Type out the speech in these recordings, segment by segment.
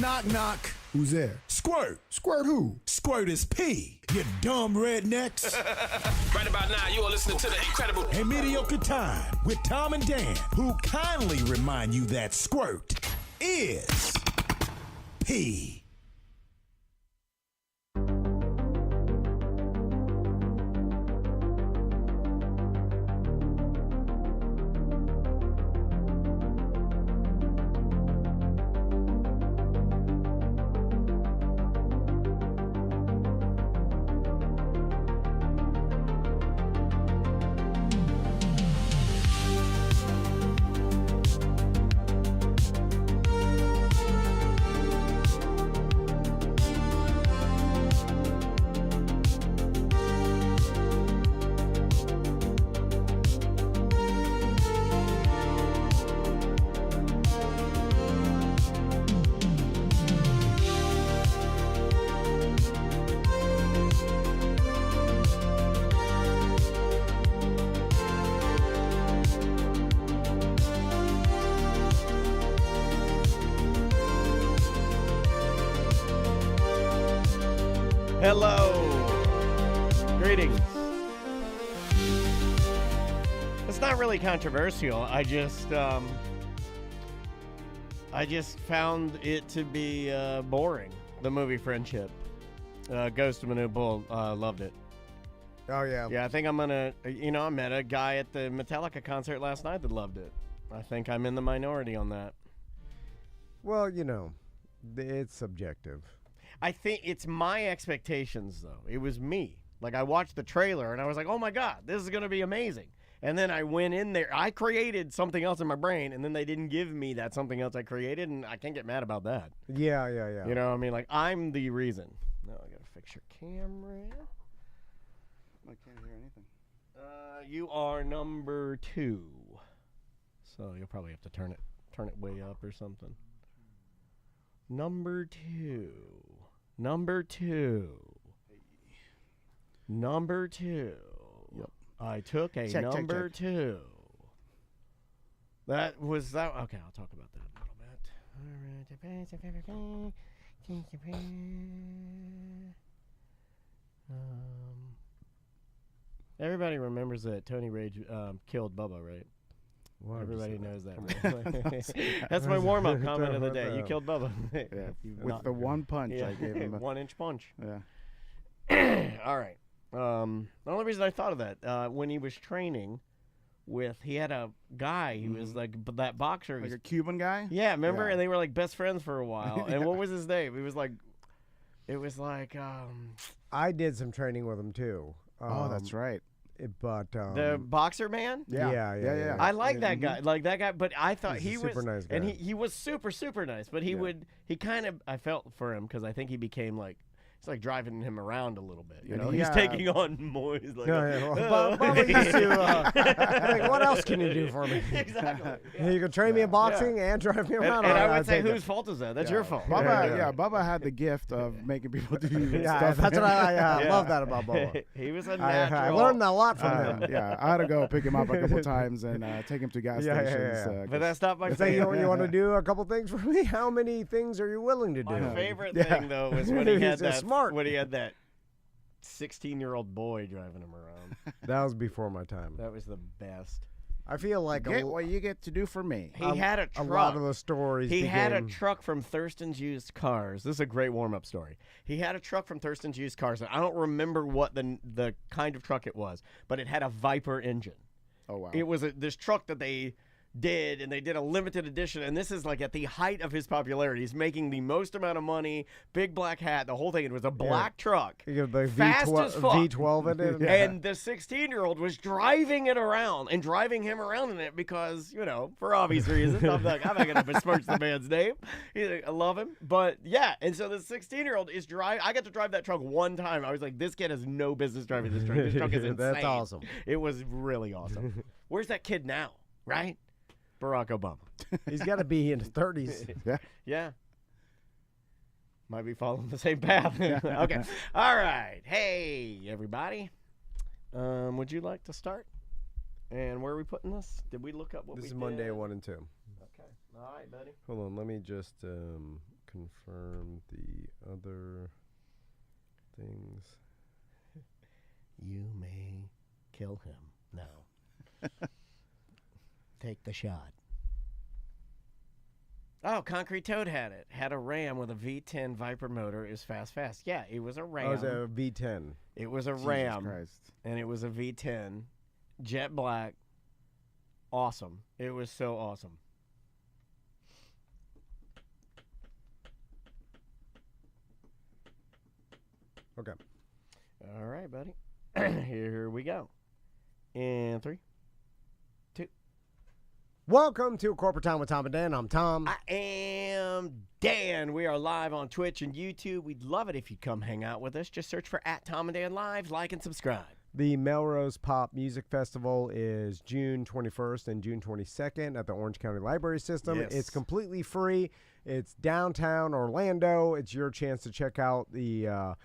Knock, knock. Who's there? Squirt. Squirt who? Squirt is P, you dumb rednecks. Right about now, you are listening to the incredible A Mediocre Time with Tom and Dan, who kindly remind you that squirt is P. Hello. Greetings. It's not really controversial. I just found it to be boring. The movie Friendship. Ghost of Manu Bull. Loved it. Oh, yeah. Yeah, I think I'm gonna, I met a guy at the Metallica concert last night that loved it. I think I'm in the minority on that. Well, it's subjective. I think it's my expectations, though. It was me. Like, I watched the trailer, and I was like, oh, my God, this is going to be amazing. And then I went in there. I created something else in my brain, and then they didn't give me that something else I created, and I can't get mad about that. Yeah. You know what I mean? Like, I'm the reason. Now I got to fix your camera. I can't hear anything. You are number 2. So you'll probably have to turn it way up or something. Number 2. Number 2. Number 2. Yep. I took a check, number check. 2. That was that. Okay, I'll talk about that a little bit. Everybody remembers that Tony Rage killed Bubba, right? Well, Everybody knows that. Right? That's my warm-up comment of the day. You killed Bubba. Yeah, with the one punch I gave him. 1-inch punch. Yeah. All right. The only reason I thought of that, when he was training he had a guy, he was like that boxer. Like a Cuban guy? Yeah, remember? Yeah. And they were like best friends for a while. And what was his name? It was like, I did some training with him, too. Oh, that's right. But the boxer man? Yeah. I like that guy. Like that guy, but I thought He's he a was super nice guy. And he was super, super nice. But he kind of, I felt for him because I think he became like, it's like driving him around a little bit. You know, he's taking on more. He's like, Bubba used to, like, what else can you do for me? Exactly. You can train me in boxing and drive me around. And I would say, take whose fault is that? That's your fault. Bubba had the gift of making people do stuff. That's what I love that about Bubba. He was a natural. I learned a lot from him. I had to go pick him up a couple times and take him to gas stations. But that's not my Say favorite. you want to do a couple things for me? How many things are you willing to do? My favorite thing, though, was when he had He's smart. When he had that 16-year-old boy driving him around. That was before my time. That was the best. I feel like Get what you get to do for me. He had a truck. A lot of the stories. He had a truck from Thurston's Used Cars. This is a great warm-up story. He had a truck from Thurston's Used Cars. And I don't remember what the kind of truck it was, but it had a Viper engine. Oh, wow. It was this truck that they did, and they did a limited edition, and this is like at the height of his popularity. He's making the most amount of money, big black hat, the whole thing. It was a black truck, the fast as fuck. V12 in it. And the 16-year-old was driving it around and driving him around in it because, for obvious reasons. I'm not going to besmirch the man's name. I love him. But, yeah, and so the 16-year-old is driving. I got to drive that truck one time. I was like, this kid has no business driving this truck. This truck is insane. That's awesome. It was really awesome. Where's that kid now, right? Barack Obama. He's got to be in his 30s. Yeah. Might be following the same path. Okay. All right. Hey, everybody. Would you like to start? And where are we putting this? Did we look up what This we is did? Monday 1 and 2. Okay. All right, buddy. Hold on. Let me just confirm the other things. You may kill him now. Take the shot. Oh, Concrete Toad had it. Had a Ram with a V10 Viper motor. It was fast. Yeah, it was a Ram. Oh, it was a V10. It was a Jesus Ram. Christ. And it was a V10. Jet black. Awesome. It was so awesome. Okay. All right, buddy. Here we go. In 3, 2. Welcome to Corporate Time with Tom and Dan. I'm Tom. I am Dan. We are live on Twitch and YouTube. We'd love it if you'd come hang out with us. Just search for @TomandDanLive, like and subscribe. The Melrose Pop Music Festival is June 21st and June 22nd at the Orange County Library System. Yes. It's completely free. It's downtown Orlando. It's your chance to check out the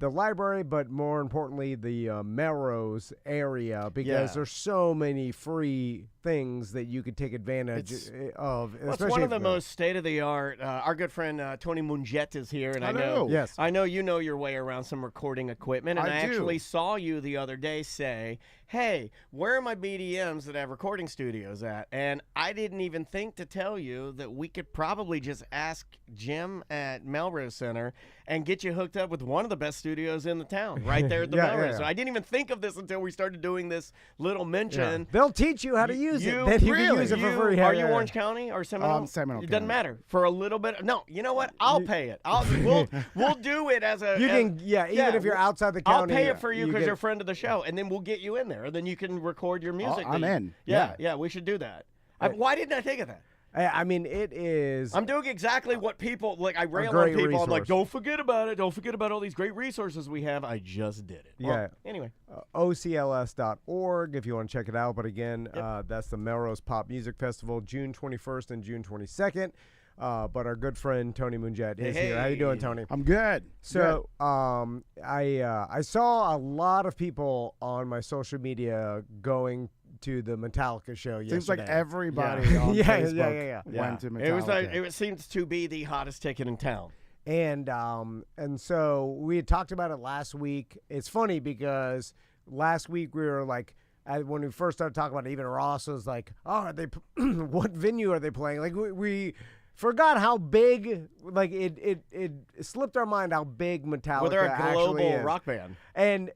library, but more importantly, the Melrose area, because there's so many free things that you could take advantage of. Well, it's one of the most state-of-the-art. Our good friend Toni Mongiat is here, and I know you know your way around some recording equipment. And I actually saw you the other day say, "Hey, where are my BDMs that have recording studios at?" And I didn't even think to tell you that we could probably just ask Jim at Melrose Center and get you hooked up with one of the best studios in the town, right there at the Melrose. Yeah. So I didn't even think of this until we started doing this little mention. Yeah. They'll teach you how to use it. Then you can use it for free. Are you Orange County or Seminole? Seminole. It doesn't matter. For a little bit. No, you know what? I'll pay it. We'll do it as a. Even if you're outside the county. I'll pay it for you because you're a friend of the show, and then we'll get you in there, and then you can record your music. I'm in. Yeah, we should do that. Why didn't I think of that? I mean, it is. I'm doing exactly what people like. I rail on great people. I'm like, resource. don't forget about it. Don't forget about all these great resources we have. I just did it. Well, anyway. OCLS.org if you want to check it out. But again, that's the Melrose Pop Music Festival, June 21st and June 22nd. But our good friend Toni Mongiat is here. How you doing, Tony? I'm good. So I saw a lot of people on my social media going to the Metallica show yesterday. Seems like everybody on Facebook went to Metallica. It seems to be the hottest ticket in town. And so we had talked about it last week. It's funny because last week we were like, when we first started talking about it, even Ross was like, "Oh, are they? What venue are they playing?" Like we forgot how big, like it slipped our mind how big Metallica Well, they're a actually global is. rock band. And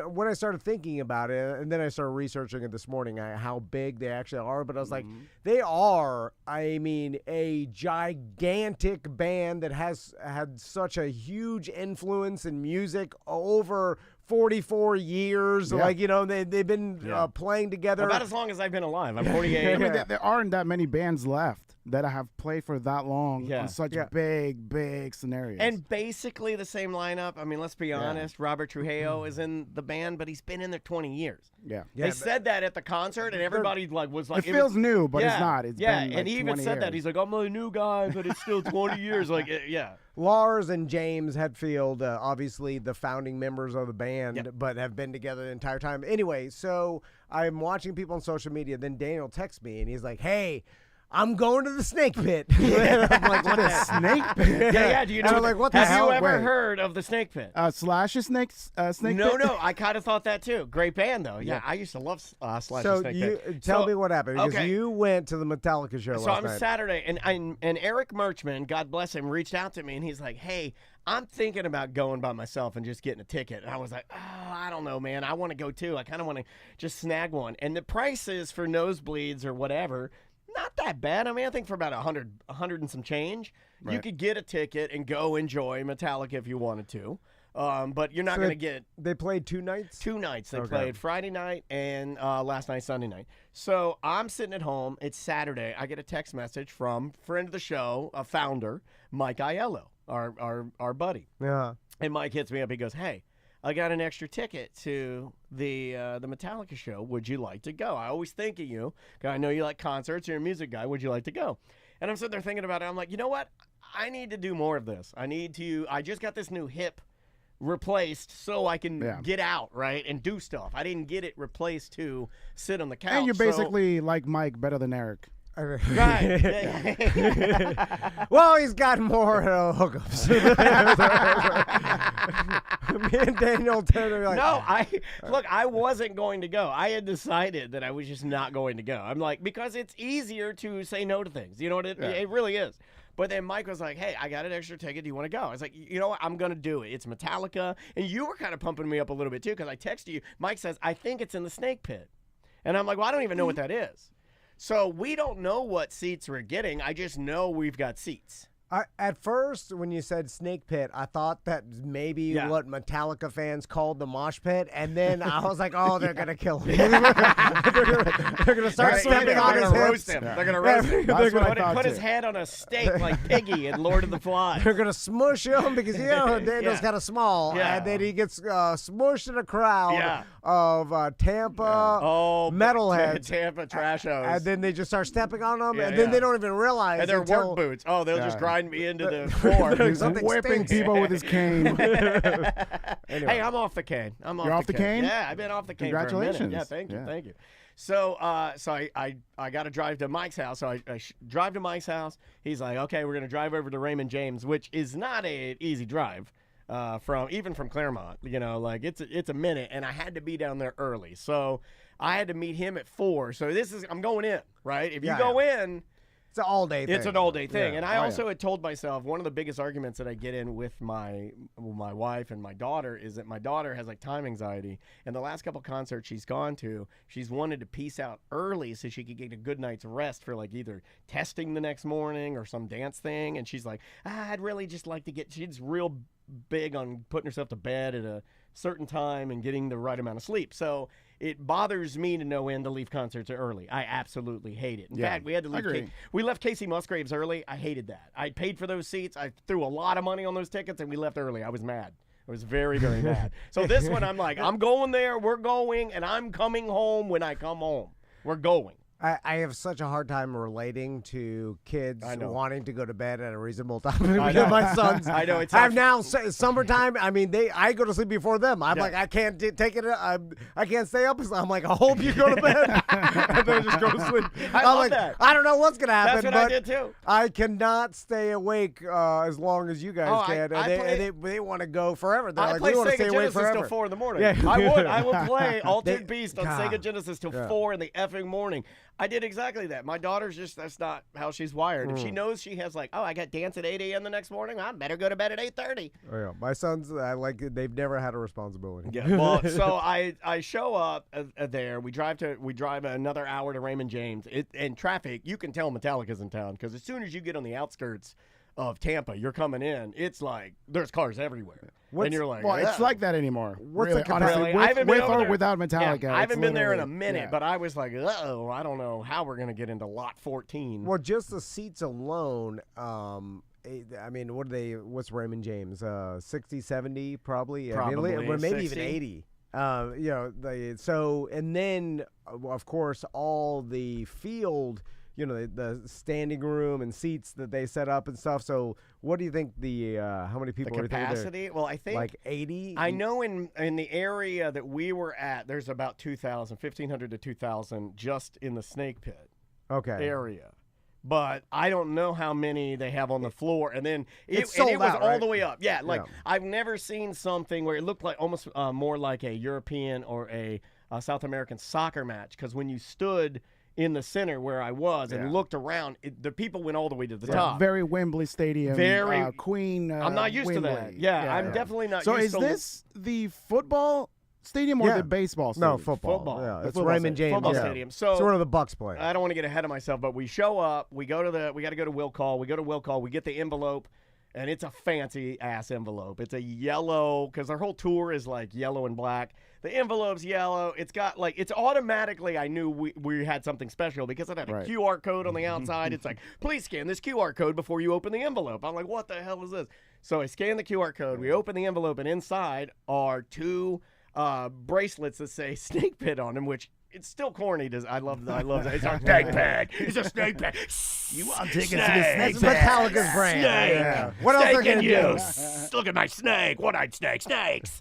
when I started thinking about it, and then I started researching it this morning, how big they actually are, but I was like, they are, I mean, a gigantic band that has had such a huge influence in music over 44 years. Like, you know, they've been playing together. About as long as I've been alive. I'm 48. I mean, there aren't that many bands left that have played for that long on such big scenarios. And basically the same lineup. I mean, let's be honest. Robert Trujillo is in the band, but he's been in there 20 years. They said that at the concert, and everybody was like, it feels new, but it's not. It's been like and he even 20 said years. that. He's like, I'm a new guy, but it's still 20 years. Like, Lars and James Hetfield, obviously the founding members of the band, but have been together the entire time. Anyway, so I'm watching people on social media. Then Daniel texts me, and he's like, "Hey, I'm going to the Snake Pit." I'm like, "What the Snake Pit?" Yeah. Do you know? And I'm like, "What the have hell?" you ever heard of the Snake Pit? Slash a Snake Pit? No. I kind of thought that too. Great band though. Yeah, I used to love Slash So Snake Pit. tell me what happened, because you went to the Metallica show last So night. Saturday, and Eric Merchman, God bless him, reached out to me, and he's like, "Hey, I'm thinking about going by myself and just getting a ticket." And I was like, "Oh, I don't know, man. I want to go too. I kind of want to just snag one." And the prices for nosebleeds or whatever, not that bad. I mean, I think for about 100 and some change, you could get a ticket and go enjoy Metallica if you wanted to. But you're not going to get... They played 2 nights? 2 nights. They played Friday night and last night, Sunday night. So I'm sitting at home. It's Saturday. I get a text message from friend of the show, a founder, Mike Aiello, our buddy. Yeah. And Mike hits me up. He goes, "Hey, I got an extra ticket to the Metallica show. Would you like to go? I always think of you, 'cause I know you like concerts. You're a music guy. Would you like to go?" And I'm sitting there thinking about it. I'm like, you know what? I need to do more of this. I just got this new hip replaced so I can get out, right, and do stuff. I didn't get it replaced to sit on the couch. And you're basically like Mike, better than Eric. Right. Well, he's got more hookups. Me and Daniel Turner like, No, I wasn't going to go. I had decided that I was just not going to go. I'm like, because it's easier to say no to things. You know what? It really is. But then Mike was like, hey, I got an extra ticket. Do you want to go? I was like, you know what? I'm going to do it. It's Metallica. And you were kind of pumping me up a little bit, too, because I texted you. Mike says, I think it's in the Snake Pit. And I'm like, well, I don't even know what that is. So we don't know what seats we're getting. I just know we've got seats. At first, when you said Snake Pit, I thought that maybe what Metallica fans called the mosh pit, and then I was like, oh, they're going to kill him. they're going to start stepping on his roast hips. him. They're going to roast him. That's what I Put his head on a stake like Piggy in Lord of the Flies. They're going to smush him because, Daniel's kind of small, and then he gets smushed in a crowd of Tampa metalheads. Tampa trashos. And then they just start stepping on them, and then they don't even realize and they're work boots. Oh, they'll just grind me into the floor. He's whipping people with his cane. Anyway. Hey, I'm off the cane. You're off the cane? Yeah, I've been off the cane Congratulations. for a minute. Yeah, thank you. So, I got to drive to Mike's house. So I drive to Mike's house. He's like, okay, we're gonna drive over to Raymond James, which is not an easy drive. From Claremont, it's a minute, and I had to be down there early, so I had to meet him at 4. So I'm going in, right? If you go in. It's an all-day thing. It's an all-day thing. And I also had told myself one of the biggest arguments that I get in with my wife and my daughter is that my daughter has time anxiety. And the last couple concerts she's gone to, she's wanted to peace out early so she could get a good night's rest for either testing the next morning or some dance thing. And she's like, I'd really just like to she's real big on putting herself to bed at a certain time and getting the right amount of sleep. So it bothers me to no end to leave concerts early. I absolutely hate it. In fact, we had to leave. We left Casey Musgraves early. I hated that. I paid for those seats. I threw a lot of money on those tickets, and we left early. I was mad. I was very, very mad. So this one, I'm like, I'm going there. We're going, and I'm coming home when I come home. We're going. I have such a hard time relating to kids wanting to go to bed at a reasonable time. My sons, I know it's have now summertime. I mean, I go to sleep before them. I'm like, I can't take it. I can't stay up. I'm like, I hope you go to bed, and then just go to sleep. I'm like, that. I don't know what's gonna happen. That's what I did too. I cannot stay awake as long as you guys can. They want to go forever. They're like, we want to stay awake forever. Till 4 in the morning. Yeah. I will play Altered Beast on Sega Genesis till 4 in the effing morning. I did exactly that. My daughter's that's not how she's wired. If she knows she has I got dance at 8 a.m. the next morning, I better go to bed at 8:30. Oh, yeah. My sons, they've never had a responsibility. Yeah. Well, so I show up there. We drive another hour to Raymond James. And traffic, you can tell Metallica's in town because as soon as you get on the outskirts of Tampa, you're coming in. It's like there's cars everywhere. And you're like, well, it's like that anymore. What's the capacity? With or without Metallica. I haven't been there in a minute, but I was like, I don't know how we're going to get into lot 14. Well, just the seats alone, I mean, what's Raymond James? 60, 70 probably? Probably. Maybe 60. Even 80. And then, of course, all the field, the standing room and seats that they set up and stuff. So what do you think how many people the are there? Capacity? Well, I think like 80. I know in the area that we were at, there's about 2,000, 1,500 to 2,000 just in the Snake Pit area. But I don't know how many they have on the floor. And then it was out, all the way up. Yeah, I've never seen something where it looked like almost more like a European or a South American soccer match. Because when you stood in the center where I was and looked around, the people went all the way to the top. Very Wembley Stadium. Very Queen. I'm not used Wembley. to that. Yeah, I'm definitely not so used to So is this the football stadium or the baseball stadium? No, football. Yeah, it's Raymond James football stadium. So it's where the Bucks play. I don't want to get ahead of myself, but we show up. We got to go to will call. We go to will call. We get the envelope. And it's a fancy-ass envelope. It's a yellow, because our whole tour is like yellow and black. The envelope's yellow. It's got it's automatically, I knew we had something special because it had a QR code on the outside. It's like, please scan this QR code before you open the envelope. I'm like, what the hell is this? So I scan the QR code. We open the envelope, and inside are 2 bracelets that say Snake Pit on them, which it's still corny. I love that. It's a snake pit. It's a snake pit. You want tickets to the snake pit? Metallica's brand. Snake. Yeah. What else are they going to do? Look at my snake. One-eyed snake. Snakes.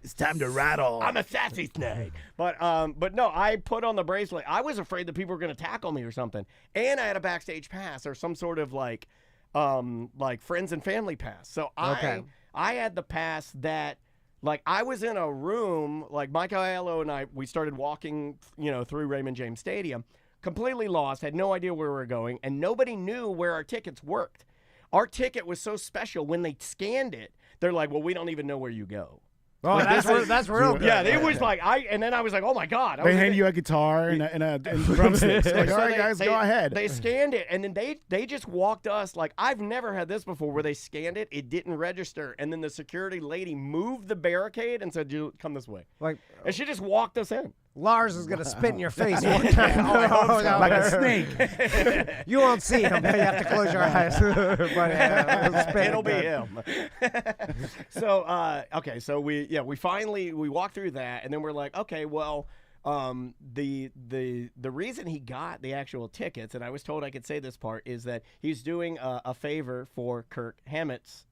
It's time to rattle. I'm a sassy snake. But no, I put on the bracelet. I was afraid that people were going to tackle me or something. And I had a backstage pass or some sort of like friends and family pass. So I had the pass that, like, I was in a room, like Mike Aiello and I, we started walking, through Raymond James Stadium, completely lost, had no idea where we were going, and nobody knew where our tickets worked. Our ticket was so special. When they scanned it, they're like, well, we don't even know where you go. Oh, that's real good. Yeah, it was like, and then I was like, oh my God. They hand you a guitar and drumsticks. Like, all right, guys, go ahead. They scanned it, and then they just walked us. Like, I've never had this before where they scanned it, it didn't register, and then the security lady moved the barricade and said, come this way. And she just walked us in. Lars is going to spit in your face one time. Like a snake. You won't see him. You have to close your eyes. But, it'll be him. So we finally walked through that, and then we're like, okay, well, the reason he got the actual tickets, and I was told I could say this part, is that he's doing a favor for Kirk Hammett's,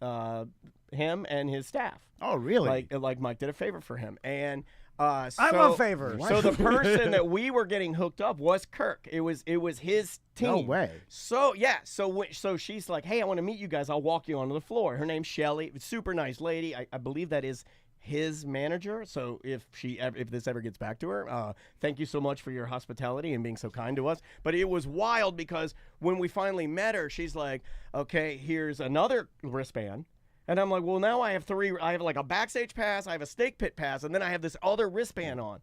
him and his staff. Oh, really? Like Mike did a favor for him, and. I love favors. So the person that we were getting hooked up was Kirk. It was his team. No way. So yeah. So she's like, hey, I want to meet you guys. I'll walk you onto the floor. Her name's Shelly. Super nice lady. I believe that is his manager. So if this ever gets back to her, thank you so much for your hospitality and being so kind to us. But it was wild because when we finally met her, she's like, okay, here's another wristband. And I'm like, well, now I have three. I have like a backstage pass, I have a snake pit pass, and then I have this other wristband on.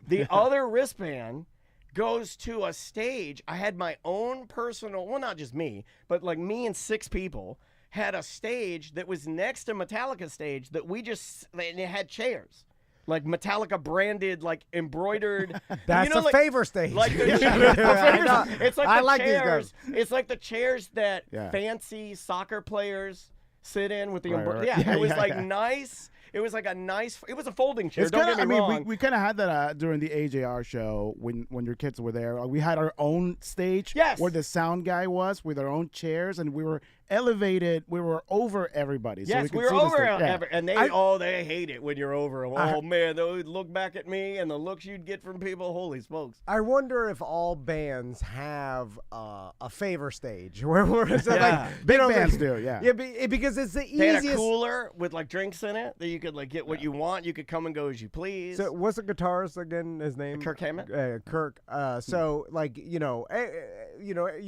The other wristband goes to a stage. I had my own personal, well, not just me, but like me and 6 people had a stage that was next to Metallica stage that and it had chairs. Like Metallica branded, like embroidered. That's a favor stage. Like it's like I the like chairs. these guys. It's like the chairs that fancy soccer players sit in with the right. Yeah, it was like nice. It was like a nice. It was a folding chair. Don't get me wrong. We kind of had that during the AJR show when your kids were there. We had our own stage. Yes. Where the sound guy was with our own chairs, and we were elevated. We were over everybody. So yes, we were over and they hate it when you're over. Oh man, they would look back at me and the looks you'd get from people. Holy smokes! I wonder if all bands have a favor stage where big bands do. Yeah, because it's the easiest. They had a cooler with like drinks in it that you could like get what you want. You could come and go as you please. So what's the guitarist again? His name? Kirk Hammett. Kirk. So like you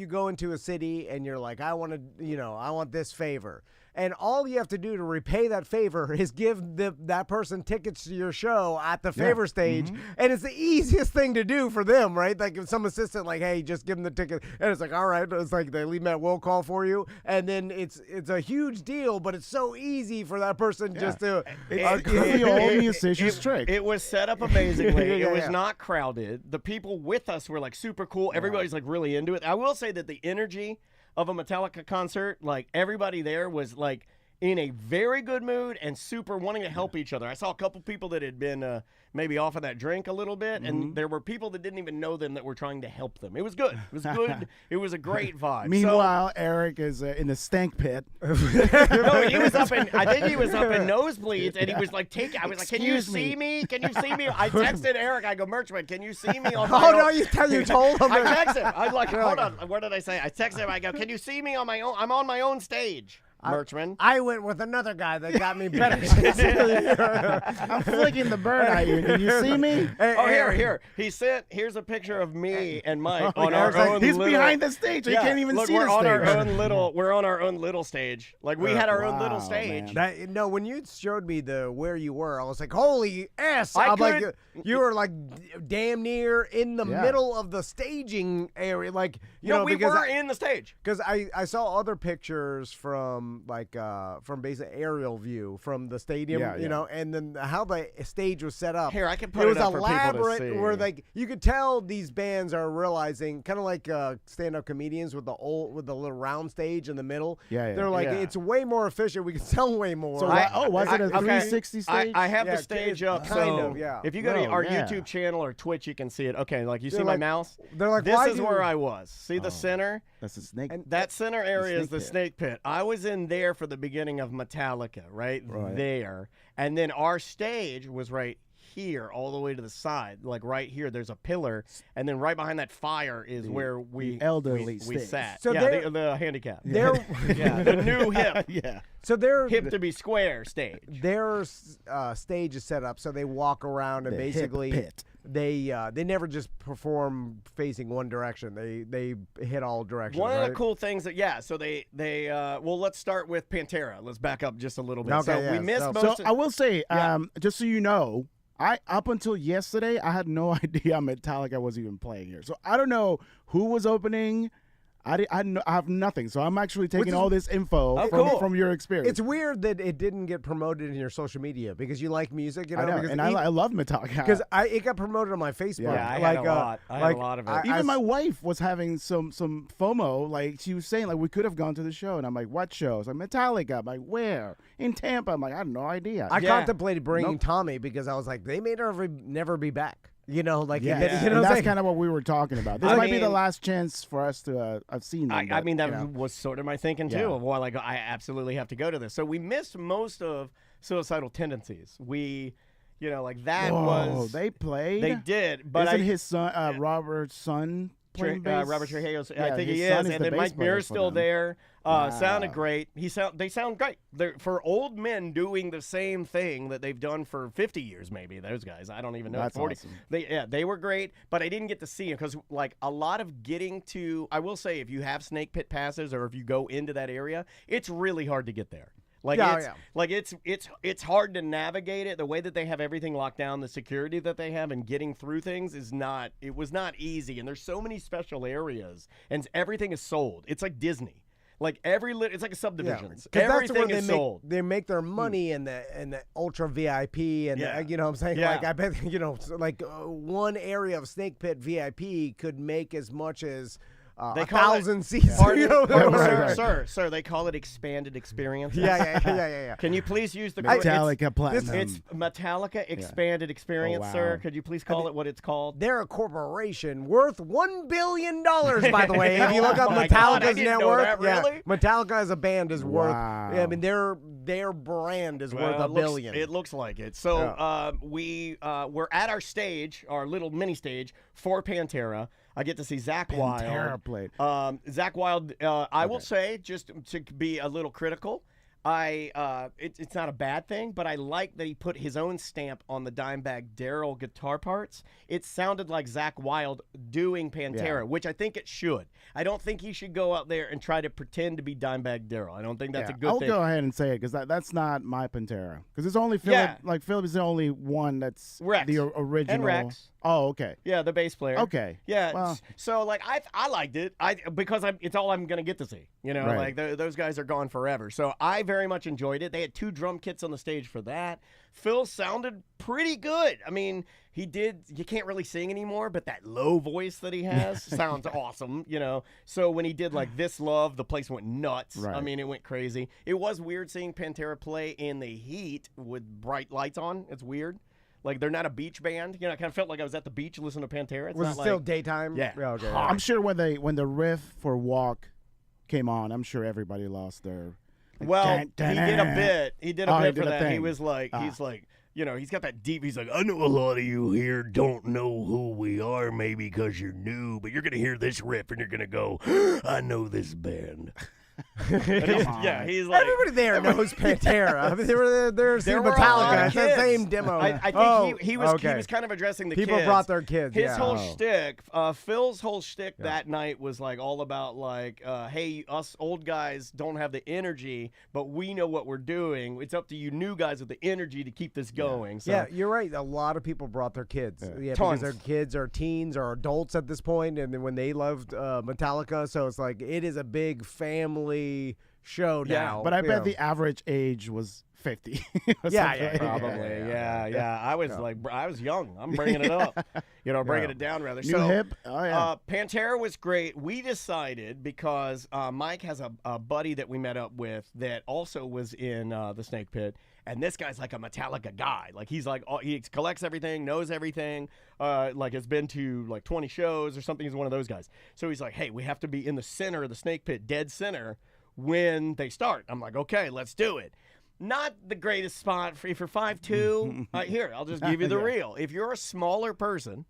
go into a city and you're like, I want this favor. And all you have to do to repay that favor is give that person tickets to your show at the favor stage. Mm-hmm. And it's the easiest thing to do for them, right? Like if some assistant like, hey, just give them the ticket. And it's like, all right. It's like they leave them at will call for you. And then it's a huge deal, but it's so easy for that person just to. The old musician's trick. It was set up amazingly. It was not crowded. The people with us were like super cool. Everybody's like really into it. I will say that the energy of a Metallica concert, like everybody there was like in a very good mood and super wanting to help each other. I saw a couple people that had been maybe off of that drink a little bit, and there were people that didn't even know them that were trying to help them. It was good. It was good. It was a great vibe. Meanwhile, Eric is in the stank pit. No, he was up in. I think he was up in nosebleeds, and he was like, I was like, can you see me? Can you see me? I texted Eric. I go, Merchman, can you see me on my own? No, you told him. I texted him. I'm like, hold on. What did I say? I texted him. I go, can you see me on my own? I'm on my own stage. Merchman. I went with another guy that got me better. I'm flicking the bird at you. Can you see me? Here. Here's a picture of me and Mike on our own. He's behind the stage. So you can't even see the stage. We're on our own little stage. Like we had our own little stage. When you showed me where you were, I was like, holy S. Like, you were like damn near in the middle of the staging area. Like, we were in the stage. Because I saw other pictures from basic aerial view from the stadium, and then how the stage was set up. Here, I can put it up for people to see. Where like you could tell these bands are realizing, kind of like stand-up comedians with the little round stage in the middle. They're like, it's way more efficient. We can sell way more. So was it a 360 stage? I have the stage up. If you go to our YouTube channel or Twitch, you can see it. Okay, like you see my mouse. They're like, this is where I was. See the center? That's the snake. And that center area is the snake pit. I was in in there for the beginning of Metallica, right there, and then our stage was right here, all the way to the side, like right here. There's a pillar, and then right behind that fire is where we sat. So the handicap. The new hip. So they're hip to be square stage. Their stage is set up so they walk around and basically they never just perform facing one direction. They hit all directions. One of the cool things that so they well, let's start with Pantera. Let's back up just a little bit. Okay, so we missed most. So I will say, just so you know, up until yesterday, I had no idea Metallica was even playing here. So I don't know who was opening. I have nothing. So I'm actually taking all this info from your experience. It's weird that it didn't get promoted in your social media because you like music. You know, I love Metallica. Because it got promoted on my Facebook. Yeah, I had a lot. I had a lot of it. Even my wife was having some FOMO. Like, she was saying, like, we could have gone to the show. And I'm like, what show? It's like, Metallica. I'm like, where? In Tampa. I'm like, I had no idea. I contemplated bringing Tommy because I was like, they may never be back. You know, like that's kind of what we were talking about. This might be the last chance for us to have seen them. I mean, that was sort of my thinking too. Of like, I absolutely have to go to this. So we missed most of Suicidal Tendencies. We, like that was they played. They did, but isn't his son Robert's son? Robert Trujillo, I think he is, and then Mike Muir's still there. Sounded great. They sound great. They're, for old men doing the same thing that they've done for 50 years, maybe. Those guys, I don't even know. That's 40. Awesome. They were great, but I didn't get to see them because, like, a lot of getting to. I will say, if you have Snake Pit passes or if you go into that area, it's really hard to get there. Like it's hard to navigate it. The way that they have everything locked down, the security that they have, and getting through things was not easy. And there's so many special areas, and everything is sold. It's like Disney. Like it's like a subdivision. Everything is sold. They make their money in the ultra VIP and you know what I'm saying? Yeah. Like I bet one area of Snake Pit VIP could make as much as 1,000 seats. Sir, they call it expanded experience. Yeah. Can you please use the Metallica Platinum? It's Metallica expanded experience, sir. Could you please call it what it's called? They're a corporation worth $1 billion, by the way. If you look up Metallica's net worth, really? Metallica as a band is worth. Wow. Yeah, I mean their brand is worth $1 billion. It looks like it. So we're at our stage, our little mini stage for Pantera. I get to see Zakk Wylde. Pantera played. Zakk Wylde, I will say, just to be a little critical, it's not a bad thing, but I like that he put his own stamp on the Dimebag Darrell guitar parts. It sounded like Zakk Wylde doing Pantera, which I think it should. I don't think he should go out there and try to pretend to be Dimebag Darrell. I don't think that's a good thing. I'll go ahead and say it because that's not my Pantera. Because it's only Philip. Like Philip is the only one that's Rex. The original. And Rex. Oh, okay. Yeah, the bass player. Okay. Yeah. Well, so like I liked it. Because it's all I'm gonna get to see. Right. Like those guys are gone forever. So I very much enjoyed it. They had 2 drum kits on the stage for that. Phil sounded pretty good. I mean, he did. You can't really sing anymore, but that low voice that he has sounds awesome. So when he did like This Love, the place went nuts. Right. I mean, it went crazy. It was weird seeing Pantera play in the heat with bright lights on. It's weird. Like, they're not a beach band. I kind of felt like I was at the beach listening to Pantera. Was it still daytime? Yeah. Okay. I'm sure when the riff for Walk came on, I'm sure everybody lost their. Well, he did a bit. He did a bit for that. Thing. He was like, he's like, he's got that deep. He's like, I know a lot of you here don't know who we are, maybe because you're new, but you're gonna hear this riff and you're gonna go, I know this band. He's like, everybody there knows Pantera. I mean, they're seeing were Metallica. It's the kids. same demo. I think he was kind of addressing the people kids. brought their kids. His whole shtick, Phil's whole shtick that night was like all about like, hey, us old guys don't have the energy, but we know what we're doing. It's up to you new guys with the energy to keep this going. So. Yeah, you're right. A lot of people brought their kids. Yeah, because their kids are teens or adults at this point, and then when they loved Metallica, so it's like it is a big family show now. But I bet the average age was 50. Probably. Yeah. I was young. I'm bringing it up. Bringing it down rather. New hip. Oh yeah. Pantera was great. We decided because Mike has a buddy that we met up with that also was in the Snake Pit. And this guy's like a Metallica guy. Like he's like he collects everything, knows everything. Like has been to like 20 shows or something. He's one of those guys. So he's like, hey, we have to be in the center of the Snake Pit, dead center, when they start. I'm like, okay, let's do it. Not the greatest spot for 5'2". Here, I'll just give you the real. If you're a smaller person,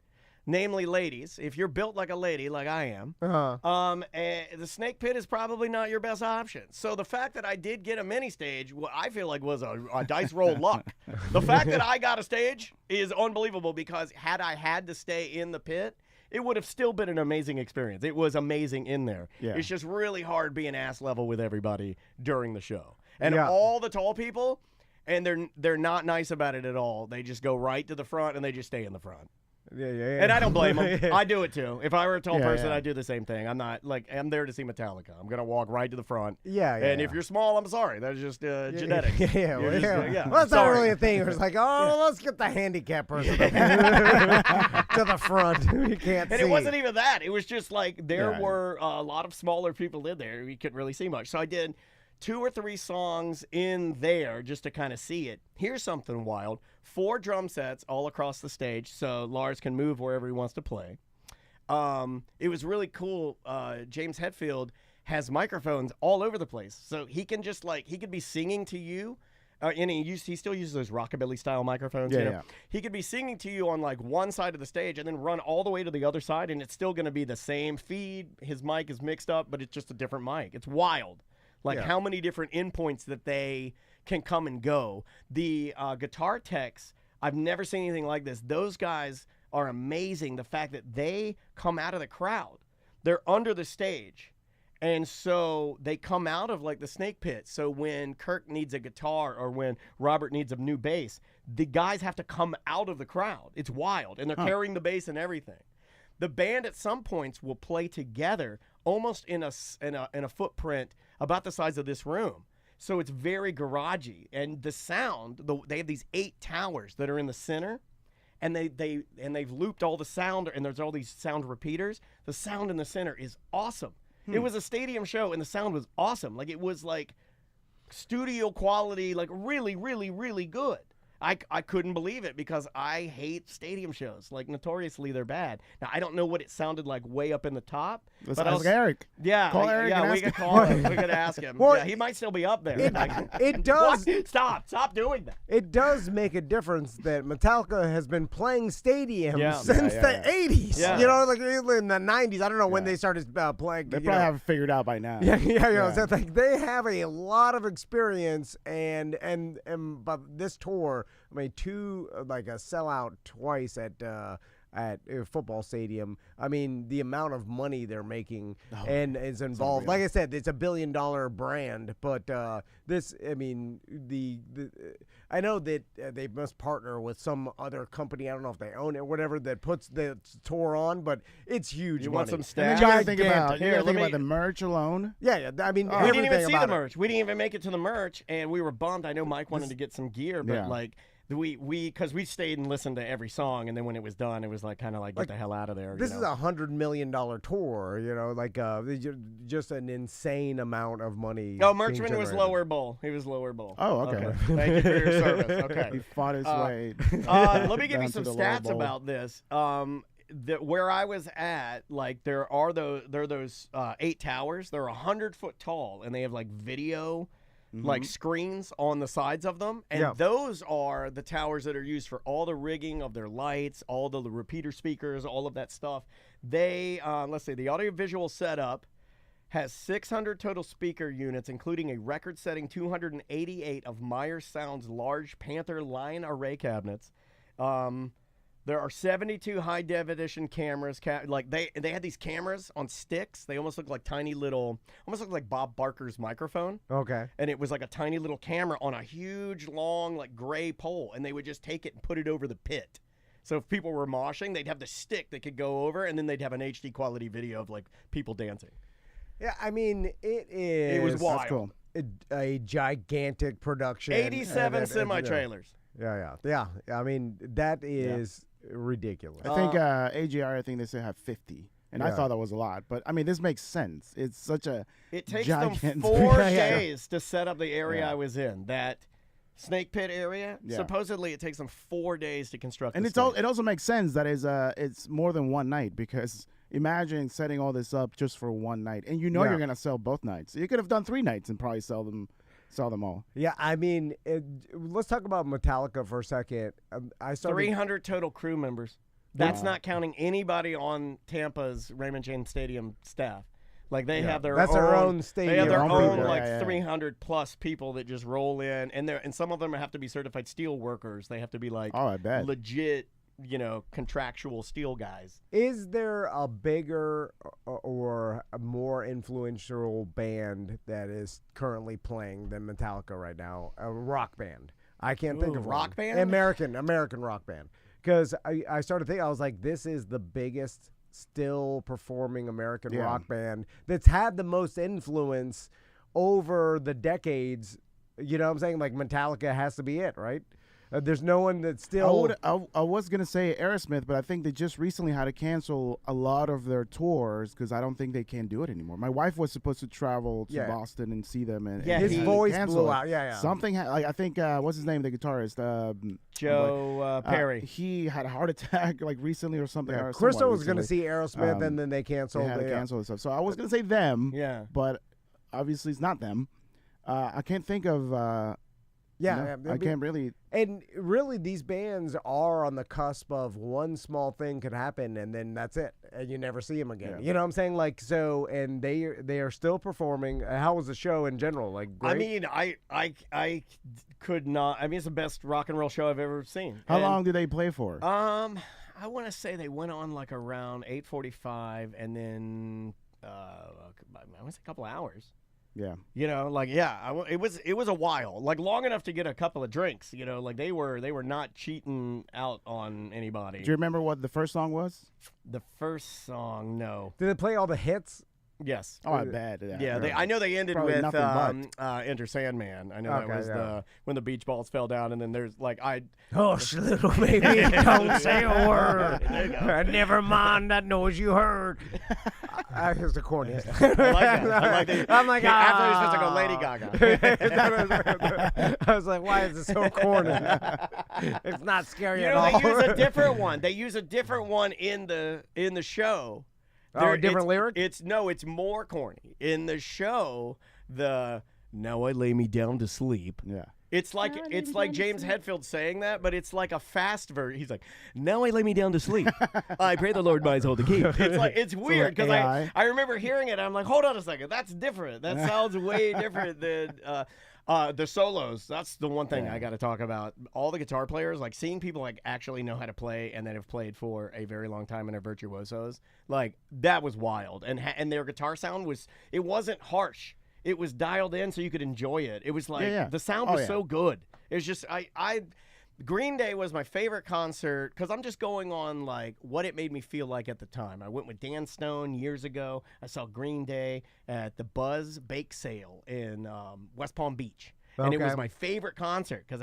namely ladies, if you're built like a lady, like I am, the snake pit is probably not your best option. So the fact that I did get a mini stage, what I feel like was a dice roll luck. The fact that I got a stage is unbelievable, because had I had to stay in the pit, it would have still been an amazing experience. It was amazing in there. Yeah. It's just really hard being ass level with everybody during the show. And all the tall people, and they're not nice about it at all. They just go right to the front, and they just stay in the front. Yeah. And I don't blame them. I do it too. If I were a tall person, I'd do the same thing. I'm not like, I'm there to see Metallica. I'm gonna walk right to the front. And if you're small, I'm sorry. That's just genetic. Well, that's not really a thing. It's like, let's get the handicapped person to the front. You can't see. And it wasn't even that. It was just like there were a lot of smaller people in there. We couldn't really see much. So I did 2 or 3 songs in there just to kind of see it. Here's something wild. 4 drum sets all across the stage, so Lars can move wherever he wants to play. It was really cool. James Hetfield has microphones all over the place, so he can just he could be singing to you, and he still uses those rockabilly style microphones. He could be singing to you on one side of the stage and then run all the way to the other side, and it's still going to be the same feed. His mic is mixed up, but it's just a different mic. It's wild. How many different endpoints that they can come and go. The guitar techs, I've never seen anything like this. Those guys are amazing. The fact that they come out of the crowd. They're under the stage. And so they come out of the snake pit. So when Kirk needs a guitar or when Robert needs a new bass, the guys have to come out of the crowd. It's wild. And they're carrying the bass and everything. The band at some points will play together almost in a footprint about the size of this room. So it's very garagey. And the sound, they have these 8 towers that are in the center, and they've looped all the sound, and there's all these sound repeaters. The sound in the center is awesome. It was a stadium show, and the sound was awesome. It was studio quality, really, really, really good. I couldn't believe it because I hate stadium shows. Notoriously, they're bad. Now, I don't know what it sounded like way up in the top. Let's ask Eric. Yeah. Call Eric and we ask could him. call him. We could ask him. Well, he might still be up there. It does. Stop doing that. It does make a difference that Metallica has been playing stadiums since the 80s. Yeah. In the 90s. I don't know when they started playing. They probably have it figured out by now. So they have a lot of experience, and but this tour, I mean, a sellout twice at a football stadium. I mean, the amount of money they're making and is involved. Like I said, it's $1 billion brand, but this, I mean, I know that they must partner with some other company. I don't know if they own it or whatever that puts the tour on, but it's huge. You money. want some And stats? you gotta think about Let the merch alone. Yeah. I mean, we didn't even see the about merch. We didn't even make it to the merch, and we were bummed. I know Mike wanted to get some gear, but because we stayed and listened to every song, and then when it was done, it was get the hell out of there. This is $100 million tour, just an insane amount of money. No, Merchman was lower bowl. He was lower bowl. Oh, okay. Thank you for your service. Okay. He fought his way. Let me give you down some to the lower stats bowl. about this. Where I was at, there are those 8 towers. They're 100 foot tall, and they have video. Screens on the sides of them, and those are the towers that are used for all the rigging of their lights, all the repeater speakers, all of that stuff. They let's see, the audiovisual setup has 600 total speaker units, including a record-setting 288 of Myers Sound's large Panther line array cabinets. There are 72 high-definition cameras. They had these cameras on sticks. They almost look like tiny little, almost look like Bob Barker's microphone. Okay. And it was a tiny little camera on a huge, long, gray pole, and they would just take it and put it over the pit. So if people were moshing, they'd have the stick that could go over, and then they'd have an HD quality video of people dancing. Yeah, I mean, it was wild. That's cool. A gigantic production. 87 semi-trailers. Yeah. I mean, that is ridiculous. I think AGR, I think they say have 50. And I thought that was a lot. But, I mean, this makes sense. It's such a It takes gigantic... them 4 days to set up the area I was in. That snake pit area, supposedly it takes them 4 days to construct And the it also makes sense that it's more than one night because imagine setting all this up just for one night, and you're going to sell both nights. You could have done 3 nights and probably sell them all. Yeah, I mean, let's talk about Metallica for a second. I started 300 total crew members. That's not counting anybody on Tampa's Raymond James Stadium staff. Like they have their own stadium. They have their own people. like 300 plus people that just roll in, and some of them have to be certified steel workers. They have to be like I bet. legit, contractual steel guys. Is there a bigger or a more influential band that is currently playing than Metallica right now? A rock band. I can't think of rock one. band? American rock band. Because I started thinking, I was like, this is the biggest still performing American rock band that's had the most influence over the decades. You know what I'm saying? Like Metallica has to be it, right? There's no one that's still. I was gonna say Aerosmith, but I think they just recently had to cancel a lot of their tours because I don't think they can do it anymore. My wife was supposed to travel to Boston and see them, and his voice blew out. Something. I think what's his name, the guitarist, Joe Perry. He had a heart attack like recently or something. Yeah. Or Crystal was going to see Aerosmith, and then they canceled. They had to cancel and stuff. So I was gonna say them. Yeah. But obviously it's not them. I can't think of. I can't really. And really, these bands are on the cusp of one small thing could happen, and then that's it, and you never see them again. Yeah. You know what I'm saying? Like so, and they are still performing. How was the show in general? Like, great? I mean, I could not. I mean, it's the best rock and roll show I've ever seen. How long do they play for? I want to say they went on like around 8:45, and then I want to say a couple of hours. Yeah. It was a while, like long enough to get a couple of drinks. Like they were not cheating out on anybody. Do you remember what the first song was? The first song, no. Did they play all the hits? Yes. Oh, I bet. Yeah, I know they ended Probably with nothing Enter Sandman. I know that was when the beach balls fell down, and then there's like Hush, little baby, don't say a word. Never mind that noise you heard. Here's the corniest. I like that. I'm like, after he was supposed to go Lady Gaga. I was like, why is it so corny? It's not scary at all. They use a different one. They use a different one in the show. A different lyric? It's more corny. In the show, now I lay me down to sleep. Yeah. It's like James Hetfield saying that, but it's like a fast version. He's like, now I lay me down to sleep. I pray the Lord buys all the keep. It's weird because I remember hearing it. I'm like, hold on a second, that's different. That sounds way different than the solos. That's the one thing I got to talk about. All the guitar players, like seeing people like actually know how to play and that have played for a very long time and are virtuosos. Like that was wild, and their guitar sound wasn't harsh. It was dialed in so you could enjoy it. It was like the sound was so good. It was just Green Day was my favorite concert because I'm just going on like what it made me feel like at the time. I went with Dan Stone years ago. I saw Green Day at the Buzz Bake Sale in West Palm Beach. And it was my favorite concert because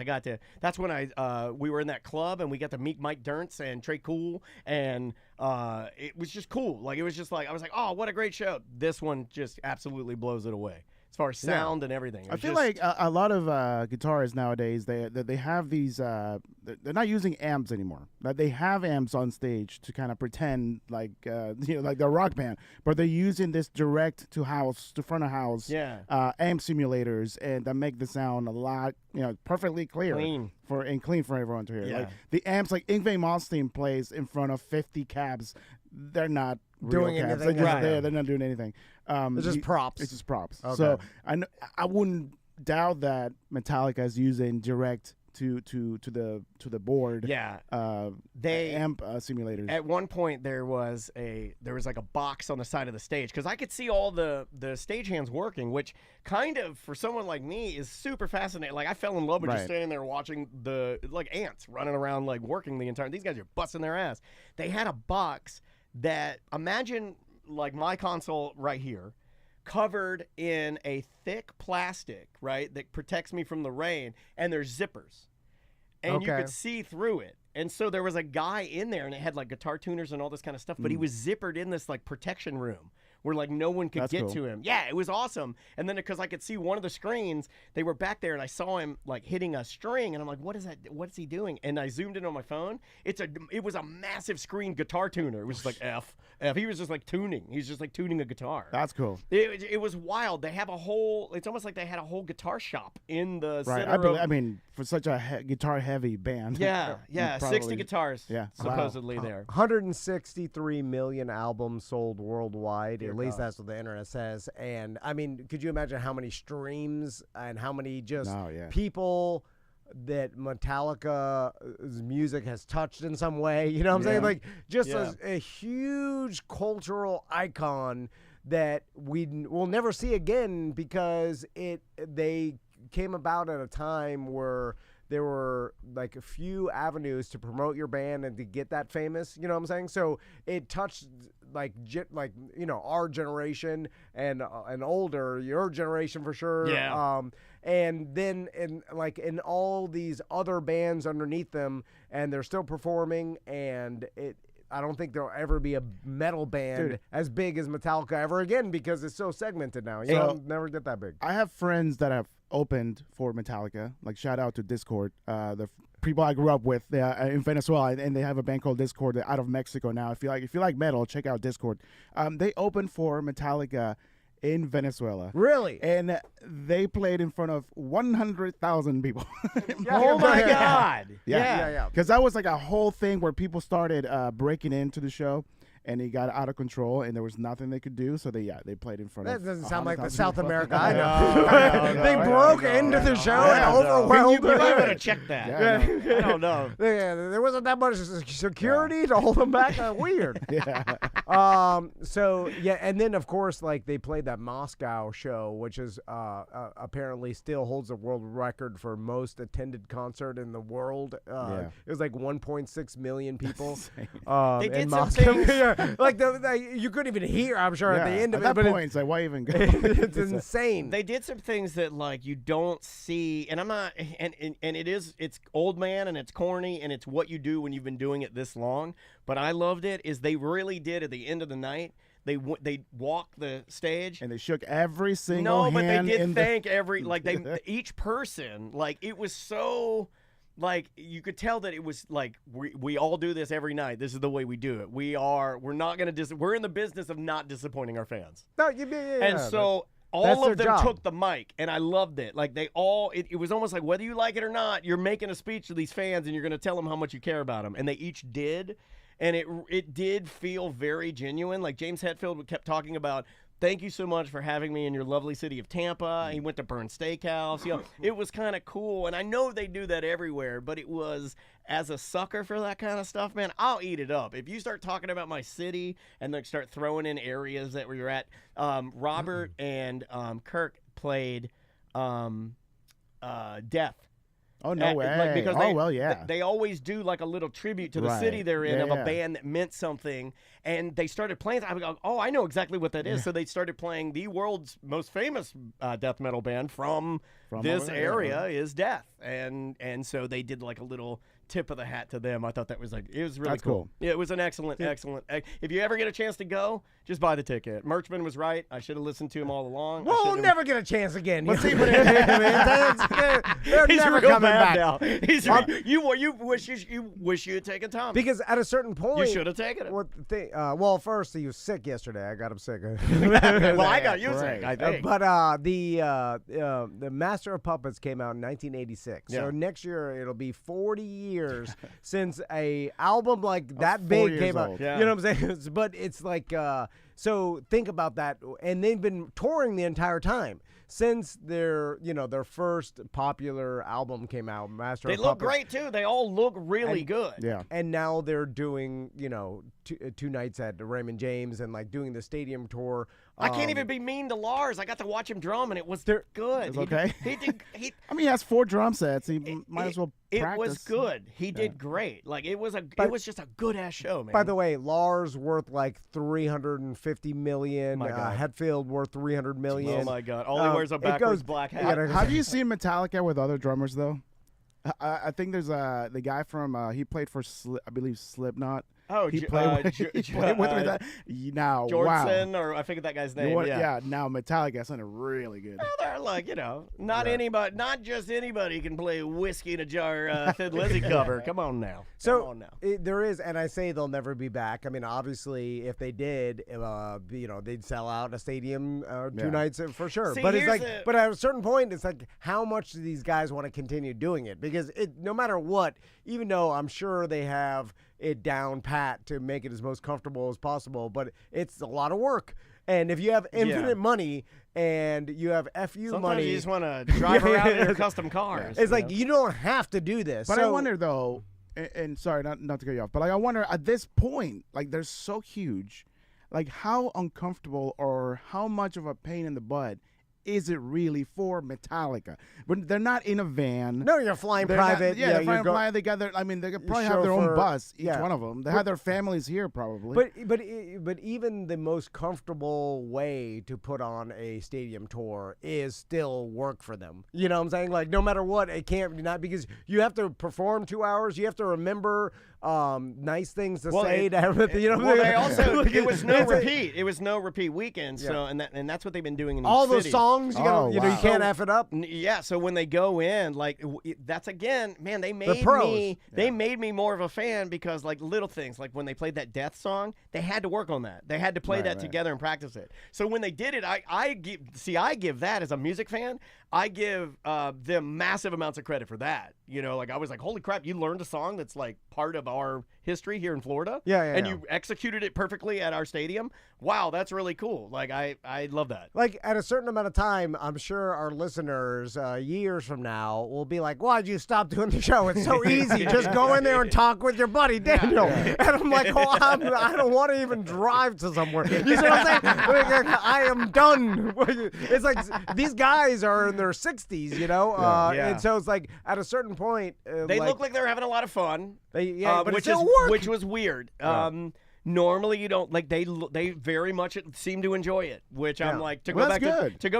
that's when we were in that club and we got to meet Mike Dirntz and Trey Cool, and it was just cool. Like it was just like I was like, oh, what a great show. This one just absolutely blows it away as far as sound and everything. I feel like a lot of guitarists nowadays they have these they're not using amps anymore. They have amps on stage to kind of pretend like like they're a rock band, but they're using this direct to front of house amp simulators and that make the sound a lot perfectly clear clean for everyone to hear. Like the amps, like Yngwie Malmsteen plays in front of 50 cabs. They're not doing real cabs. anything. They're just there. They're not doing anything. It's just props. It's just props. Okay. So I wouldn't doubt that Metallica is using direct to the board. Yeah. They amp simulators. At one point there was like a box on the side of the stage because I could see all the stagehands working, which kind of for someone like me is super fascinating. Like I fell in love with just standing there watching the like ants running around like working the entire. These guys are busting their ass. They had a box that imagine like my console right here, covered in a thick plastic, right, that protects me from the rain, and there's zippers. And you could see through it. And so there was a guy in there, and it had like guitar tuners and all this kind of stuff, but he was zippered in this like protection room where like no one could That's get cool. to him. Yeah, it was awesome. And then because I could see one of the screens, they were back there, and I saw him like hitting a string, and I'm like, what is that? What's he doing? And I zoomed in on my phone. It was a massive screen guitar tuner. It was just like F. He was just like tuning. He's just like tuning a guitar. That's cool. It was wild. They have a whole. It's almost like they had a whole guitar shop in the Right. center. I mean, for such a guitar-heavy band. Yeah, 60 probably- guitars. Yeah. supposedly there. 163 million albums sold worldwide. At least that's what the internet says. And I mean, could you imagine how many streams and how many just people that Metallica's music has touched in some way? You know what I'm saying? Like just a huge cultural icon that we'll never see again because they came about at a time where there were like a few avenues to promote your band and to get that famous, you know what I'm saying? So it touched like you know, our generation and older, your generation for sure. Yeah. And then in all these other bands underneath them, and they're still performing, and I don't think there'll ever be a metal band as big as Metallica ever again because it's so segmented now. You know, never get that big. I have friends that have opened for Metallica. Like, shout out to Discord, the people I grew up with in Venezuela, and they have a band called Discord. They're out of Mexico now. If you like metal, check out Discord. They opened for Metallica in Venezuela. Really? And they played in front of 100,000 people. Oh my God! Yeah. Because that was like a whole thing where people started breaking into the show, and it got out of control, and there was nothing they could do. So they played in front That of. doesn't sound like the 100,000 South people. America I know. They broke into the show and overwhelmed. You might want to check that. Yeah, I don't know. Yeah, there wasn't that much security to hold them back. Weird. So yeah, and then of course, like they played that Moscow show, which is apparently still holds the world record for most attended concert in the world. It was like 1.6 million people. They did in some Moscow. things. Like you couldn't even hear. I'm sure at the end of at it. that But point, it's like, why even go? it's insane. They did some things that like you don't see, and I'm not, and it's old man and it's corny and it's what you do when you've been doing it this long. But I loved it. Is they really did at the end of the night. They walked the stage And they shook every single but they hand did in thank every like they each person, like it was so. Like you could tell that it was like we all do this every night. This is the way we do it. We're not gonna we're in the business of not disappointing our fans. No, And so all of them took the mic, and I loved it. Like they all, it was almost like whether you like it or not, you're making a speech to these fans, and you're gonna tell them how much you care about them. And they each did, and it did feel very genuine. Like James Hetfield kept talking about. Thank you so much for having me in your lovely city of Tampa. He went to Burn Steakhouse. You know, it was kind of cool. And I know they do that everywhere, but it was, as a sucker for that kind of stuff, man, I'll eat it up. If you start talking about my city and then start throwing in areas that we were at, Robert and Kirk played Death. Oh, no way. Because they always do like a little tribute to the city they're in of a band that meant something. And they started playing. I would go, oh, I know exactly what that is. So they started playing the world's most famous death metal band from this area is Death. And so they did like a little tip of the hat to them. I thought that was it was really cool. Yeah, it was an excellent. If you ever get a chance to go, just buy the ticket. Merchman was right. I should have listened to him all along. We'll never get a chance again. They're He's never real coming bad back. now. You wish you had taken Tom. Because at a certain point, you should have taken it. Well, first he was sick yesterday. I got him sick. Well, I got you sick. I think. But the Master of Puppets came out in 1986. So next year it'll be 40 years since a album like that big came out. Yeah. You know what I'm saying? But it's like so think about that, and they've been touring the entire time since their first popular album came out. Master They of look Puppets. great too. They all look really good. Yeah. And now they're doing, two nights at Raymond James and like doing the stadium tour. I can't even be mean to Lars. I got to watch him drum, and it was good. It's okay. He I mean, he has 4 drum sets. He might as well It practice. was good. He did great. Like it was just a good ass show, man. By the way, Lars worth like $350 million. My God. Hetfield worth $300 million. Oh my God! All he wears a backwards black hat. Have you seen Metallica with other drummers though? I think there's the guy from he played for I believe Slipknot. Oh, he played with Metallica. Now, Jordan, wow. or I forget that guy's You name. know what? Yeah. Now Metallica sounded really good. Well, they're like, not just anybody can play Whiskey in a Jar Thin Lizzy cover. Come on now. So Come on now. there is, and I say they'll never be back. I mean, obviously, if they did, they'd sell out a stadium 2 nights for sure. See, But it's here's like, but at a certain point, it's like, how much do these guys want to continue doing it? Because no matter what, even though I'm sure they have it down pat to make it as most comfortable as possible, but it's a lot of work. And if you have infinite money and you have FU Sometimes money, you just want to drive around in your custom cars. it's like you don't have to do this. But so, I wonder though, and sorry, not to cut you off, but like I wonder at this point, like they're so huge, like how uncomfortable or how much of a pain in the butt is it really for Metallica? But they're not in a van. No, you're flying They're private. Not, they're you're flying together. I mean, they could probably have their own chauffeur, bus, each yeah. one of them. They have their families here probably. But even the most comfortable way to put on a stadium tour is still work for them. You know what I'm saying? Like no matter what, it can't not because you have to perform 2 hours. You have to remember nice things to say to everything. You know what Well, I'm they saying? also it was no repeat. It was no repeat weekends. Yeah. So and that's what they've been doing in all these those cities. songs. You Oh, you wow. can't F it up. Yeah, so when they go in, like that's again, man, they made pros. me they made me more of a fan because like little things, like when they played that Death song, they had to work on that. They had to play that together and practice it. So when they did it, I give that as a music fan, I give them massive amounts of credit for that. You know, like I was like, holy crap, you learned a song that's like part of our history here in Florida. And you executed it perfectly at our stadium. Wow, that's really cool. Like I love that. Like at a certain amount of time, I'm sure our listeners years from now will be like, "Why'd you stop doing the show? It's so easy. Just go in there and talk with your buddy Daniel." And I'm like, "Oh, I don't want to even drive to somewhere." You see what I'm saying? Like, I am done. It's like these guys are in their 60s, you know, and so it's like at a certain point, They look like they're having a lot of fun. but which it's still is work. which was weird. Normally you don't like they very much seem to enjoy it, which I'm like to go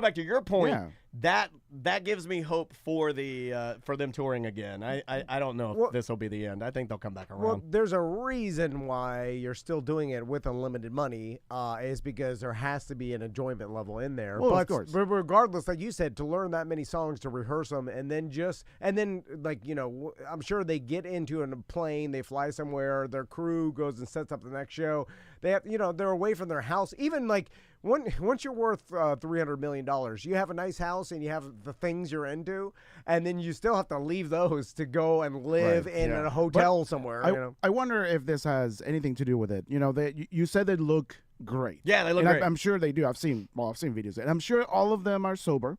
back to your point. That gives me hope for for them touring again. I don't know if this will be the end. I think they'll come back around. Well, there's a reason why you're still doing it with unlimited money is because there has to be an enjoyment level in there. Well, but, of course. But regardless, like you said, to learn that many songs, to rehearse them, and then like, you know, I'm sure they get into a plane, they fly somewhere, their crew goes and sets up the next show. They have, you know, they're away from their house. Even like once you're worth $300 million, you have a nice house and you have the things you're into, and then you still have to leave those to go and live in a hotel somewhere. You know? I wonder if this has anything to do with it. You know, you said they look great. Yeah, they look and great. I'm sure they do. I've seen videos, and I'm sure all of them are sober.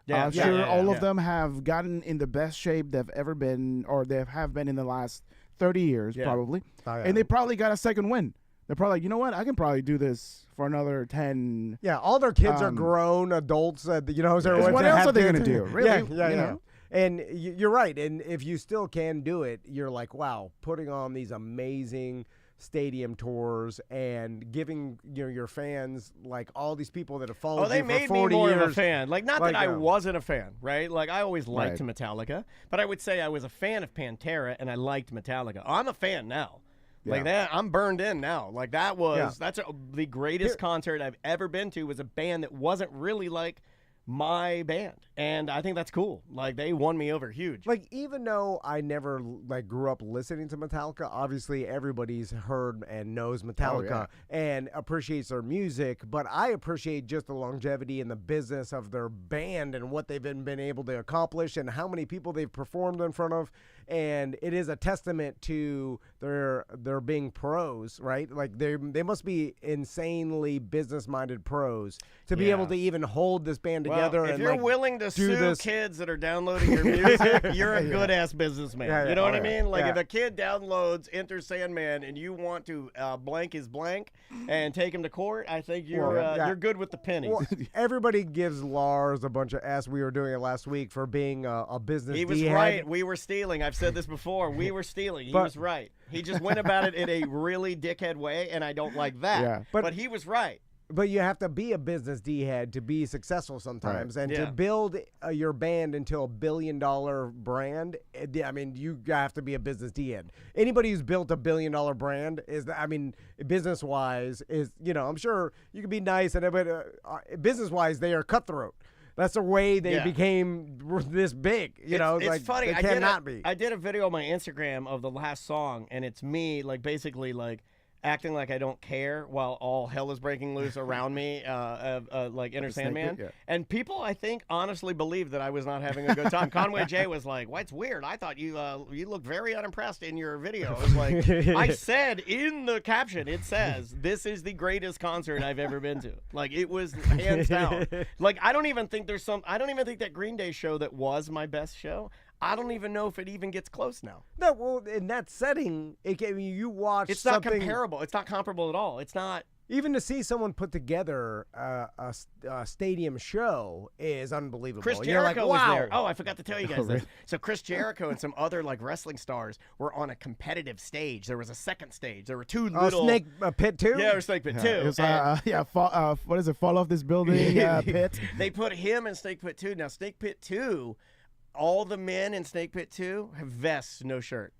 Yeah, all of them have gotten in the best shape they've ever been, or they have been in the last 30 years, probably. Oh, yeah. And they probably got a second win. They're probably like, you know what? I can probably do this for another 10. Yeah, all their kids are grown adults. You know, what else are they going to do? Really? Yeah. You know? And you're right. And if you still can do it, you're like, wow, putting on these amazing stadium tours and giving your fans like all these people that have followed they you made for 40 me more years. of a fan. Like, not that I Like, wasn't a fan, right? Like, I always liked Right. Metallica, but I would say I was a fan of Pantera and I liked Metallica. I'm a fan now. Like that, I'm burned in now. Like that's the greatest concert I've ever been to. Was a band that wasn't really like my band, and I think that's cool. Like they won me over huge. Like even though I never like grew up listening to Metallica, obviously everybody's heard and knows Metallica and appreciates their music, but I appreciate just the longevity and the business of their band and what they've been able to accomplish and how many people they've performed in front of. And it is a testament to their being pros, right? Like they must be insanely business-minded pros to be able to even hold this band together. If and you're like, willing to do sue this. kids that are downloading your music, you're a good ass businessman. Yeah, you know what I yeah. mean? Like Yeah. if a kid downloads Enter Sandman and you want to blank his blank and take him to court, I think you're good with the pennies. Well, everybody gives Lars a bunch of ass. We were doing it last week for being a business. He was D-head. right. We were stealing. I've said this before. We were stealing. He was right. He just went about it in a really dickhead way, and I don't like that. Yeah. But he was right. But you have to be a business D-head to be successful sometimes. And to build your band into a $1 billion brand, I mean, you have to be a business D-head. Anybody who's built a $1 billion brand is, I mean, business-wise is, you know, I'm sure you can be nice, but business-wise, they are cutthroat. That's the way they became this big. You know, it's like, funny. They cannot be. I did a video on my Instagram of the last song, and it's me, like, basically, like, acting like I don't care while all hell is breaking loose around me, like Enter Sandman. Yeah. And people, I think, honestly believe that I was not having a good time. Conway J was like, "What's weird? I thought you looked very unimpressed in your video." I was like, I said in the caption, it says, "This is the greatest concert I've ever been to." Like, it was hands down. Like, I don't even think that Green Day show that was my best show, I don't even know if it even gets close now. No, well, in that setting, you watch It's not something. comparable. It's not comparable at all. It's not. Even to see someone put together a stadium show is unbelievable. Chris You're Jericho like, was wow. there. Oh, I forgot to tell you guys really? this. So Chris Jericho and some other like wrestling stars were on a competitive stage. There was a second stage. There were two little Snake Pit too? Yeah, it was Snake Pit too. It was, And what is it? Fall off this building pit. they put him in Snake Pit 2. Now Snake Pit 2, all the men in Snake Pit 2 have vests, no shirt.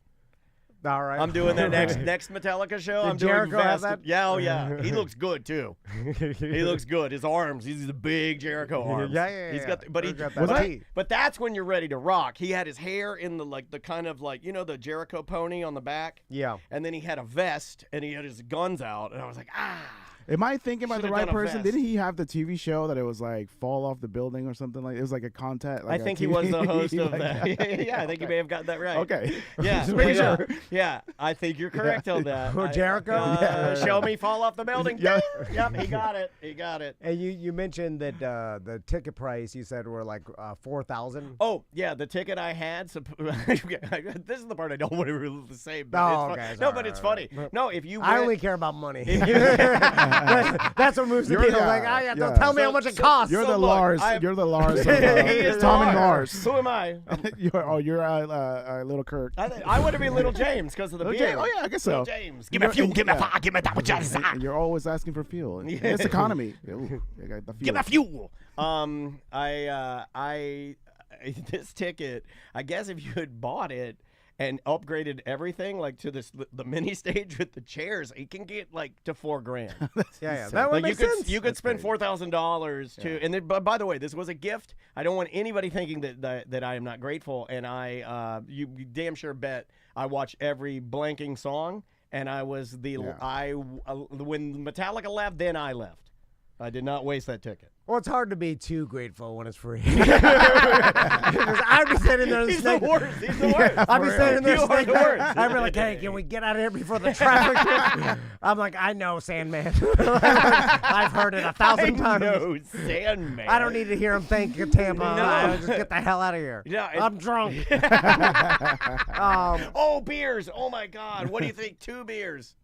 All right. I'm doing that next Metallica show. I'm doing Jericho have vests. that? Yeah, oh yeah. He looks good too. He looks good. His arms, he's the big Jericho arms. Yeah. He's got, but he, He's got that teeth. but that's when you're ready to rock. He had his hair in the kind of like, you know, the Jericho pony on the back. Yeah. And then he had a vest and he had his guns out, and I was like, Am I thinking about the Should've right done a person? vest. Didn't he have the TV show that it was like fall off the building or something like? It was like a contest. Like I think he was the host of like that. Yeah, I think you may have gotten that right. Okay. Yeah, Pretty yeah, sure. yeah. I think you're correct on that. Oh, Jericho? Show me fall off the building. Yeah. Yep, he got it. He got it. And you mentioned that the ticket price you said were like $4,000. Oh yeah, the ticket I had. This is the part I don't want to really say. But Oh, it's okay, no, sorry, but it's sorry. funny. No, if you I went, only care about money. if you- That's what moves the You're people. the- Like, yeah. don't tell me how much it costs. You're So the look, Lars. I've- You're the Lars. Of, He is Tom and Lars. Lars. Who am I? You're little Kurt. I want to be Little James because of the Little beard. James. Oh yeah, I guess so. Little James. Give me You're- fuel. Give me yeah. fire. Give me that. What you say? And you're always asking for fuel. And it's economy. Ooh, I got the fuel. Give me fuel. This ticket, I guess if you had bought it and upgraded everything like to the mini stage with the chairs, it can get like to $4,000. Yeah. That would Like make you sense. could spend $4,000 to, and then, but by the way, this was a gift. I don't want anybody thinking that I am not grateful, and you damn sure bet I watch every blanking song, and I was when Metallica left, then I left. I did not waste that ticket. Well, it's hard to be too grateful when it's free. Because I'd be sitting there. He's the worst. He's the worst. I'd be sitting there. You are the worst. I'd be like, hey, can we get out of here before the traffic? I'm like, I know, Sandman. I've heard it 1,000 times. No, Sandman. I don't need to hear him thank Tampa. No. I'll just get the hell out of here. Yeah, I'm drunk. Oh, beers. Oh, my God. What do you think? 2 beers.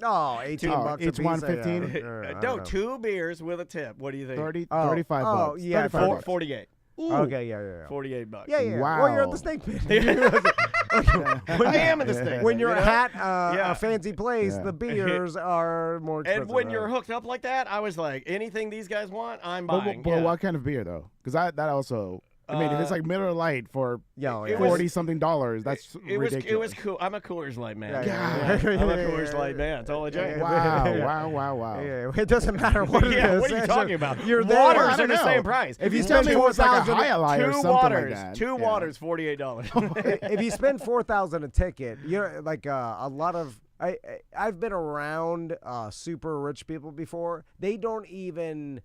Oh, 18 bucks a It's piece. $1.15? No, 2 beers with a tip. What do you think? 35 bucks. yeah, 35 bucks. 48. Okay, yeah. $48. Yeah. Wow. Well, you're at the snake pit. I am in this thing. When you're you know? at Yeah. a fancy place, Yeah. the beers are more expensive. And when right? you're hooked up like that, I was like, anything these guys want, I'm buying. But Yeah. what kind of beer though? Because that also. I mean, if it's like Miller Lite for Yeah. It was- $40-something, that's It was ridiculous. cool. I'm a Coors Light man. Yeah. I'm a Coors Light man. It's all I drink. Wow. Yeah, it doesn't matter what it Yeah, is. what are you talking about? You're there. Waters I are don't the know. same price. If you Tell spend me what's like a 4,000, Highlight or two something waters, like that. two Yeah. waters, $48. if you spend $4,000 a ticket, you're like a lot of. I've been around super rich people before. They don't even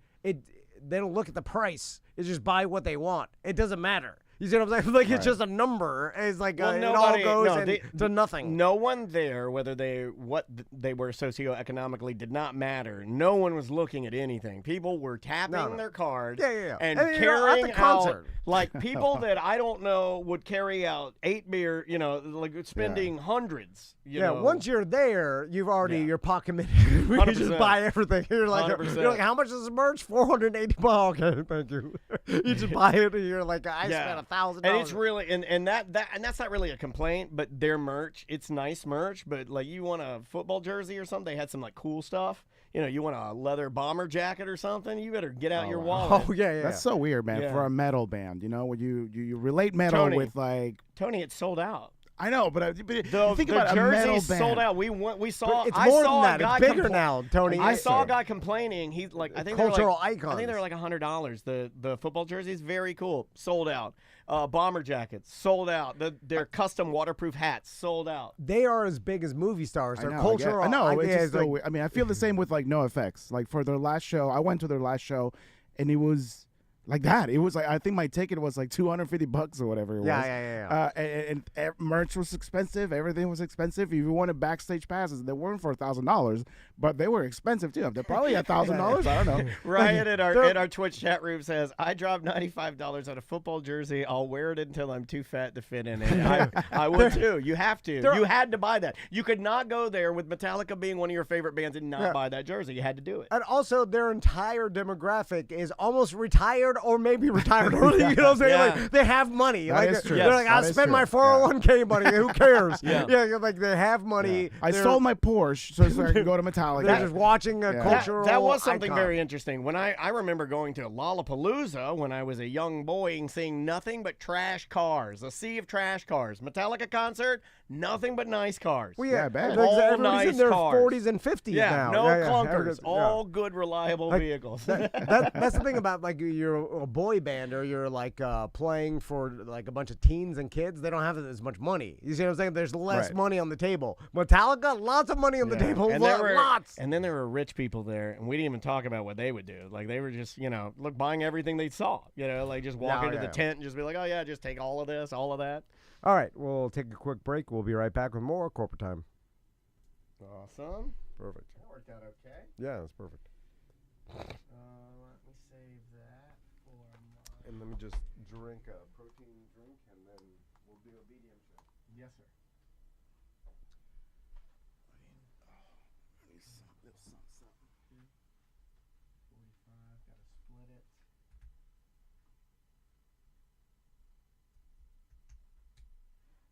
They don't look at the price. It's just buy what they want. It doesn't matter. You see what I'm saying? Like it's just a number. It's like Well, it all nobody- goes no, to nothing. No one there, whether they were socioeconomically, did not matter. No one was looking at anything. People were tapping their card Yeah. and And you're at carrying the concert. out like people that I don't know would carry out 8 beer. You know, like spending hundreds. You know. Once you're there, you've already Yeah. your pocket money. You just 100%. buy everything. You're like, 100%. how much is this merch? $480. Okay, thank you. You just buy it, and you're like, I spent $1,000. And it's really and that's not really a complaint, but their merch, it's nice merch, but like you want a football jersey or something, they had some like cool stuff. you want a leather bomber jacket or something, you better get out your wallet. Oh yeah. That's so weird, man. Yeah. For a metal band, when you relate metal Tony. with like. Tony, it's sold out. I know, but you think The about a metal jerseys band. sold out. We saw. It's I more saw than a that. guy It's bigger now, Tony. I Yes, saw sir. a guy complaining. He's like, I think Cultural I think icons. they were like $100. The football jerseys, very cool, sold out. Bomber jackets, sold out. Their custom waterproof hats, sold out. They are as big as movie stars. I They're know, cultural. I know. It's ideas, just so like- weird. I mean, I feel the same with like NoFX. Like for their last show, I went to their last show, and it was like that. It was like I think my ticket was like $250 or whatever it was. Yeah. And merch was expensive. Everything was expensive. If you wanted backstage passes, they weren't for $1,000, but they were expensive too. They're probably $1,000. I don't know. Ryan in our Twitch chat room says, I dropped $95 on a football jersey. I'll wear it until I'm too fat to fit in it. I would too. You have to. You had to buy that. You could not go there with Metallica being one of your favorite bands and not buy that jersey. You had to do it. And also, their entire demographic is almost retired or maybe retired early. You know what I'm saying? Yeah. Like, they have money. That Like, is true. They're like, That I'll is spend true. my 401k money. Who cares? Yeah. Like they have money. I They're- sold my Porsche so I can go to Metallica. They're just watching a Yeah. cultural. That was something icon. very interesting. When I remember going to Lollapalooza when I was a young boy and seeing nothing but trash cars, a sea of trash cars. Metallica concert, nothing but nice cars. Well, Yeah, I bet. Like, All everybody's nice in their cars. 40s and 50s Yeah, now. no clunkers, Everybody's- all good, reliable vehicles. That's the thing about like you're a boy band or you're like playing for like a bunch of teens and kids. They don't have as much money. You see what I'm saying? There's less Right. money on the table. Metallica, lots of money on the table. And Lots. then there were rich people there, and we didn't even talk about what they would do. Like they were just, buying everything they saw. Like just walk into the tent and just be like, oh yeah, just take all of this, all of that. All right, we'll take a quick break. We'll be right back with more corporate time. Awesome. Perfect. That worked out okay. Yeah, that's perfect. Let me save that for And let me just drink a protein drink, and then we'll do a medium shake. Yes, sir.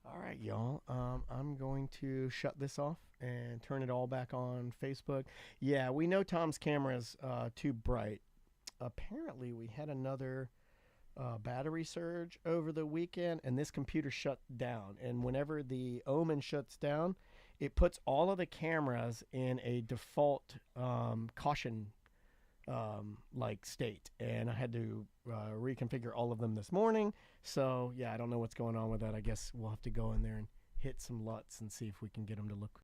All right, y'all. I'm going to shut this off and turn it all back on Facebook. Yeah, we know Tom's camera's too bright. Apparently, we had another battery surge over the weekend, and this computer shut down. And whenever the Omen shuts down, it puts all of the cameras in a default caution like state, and I had to reconfigure all of them this morning. So yeah, I don't know what's going on with that. I guess we'll have to go in there and hit some LUTs and see if we can get them to look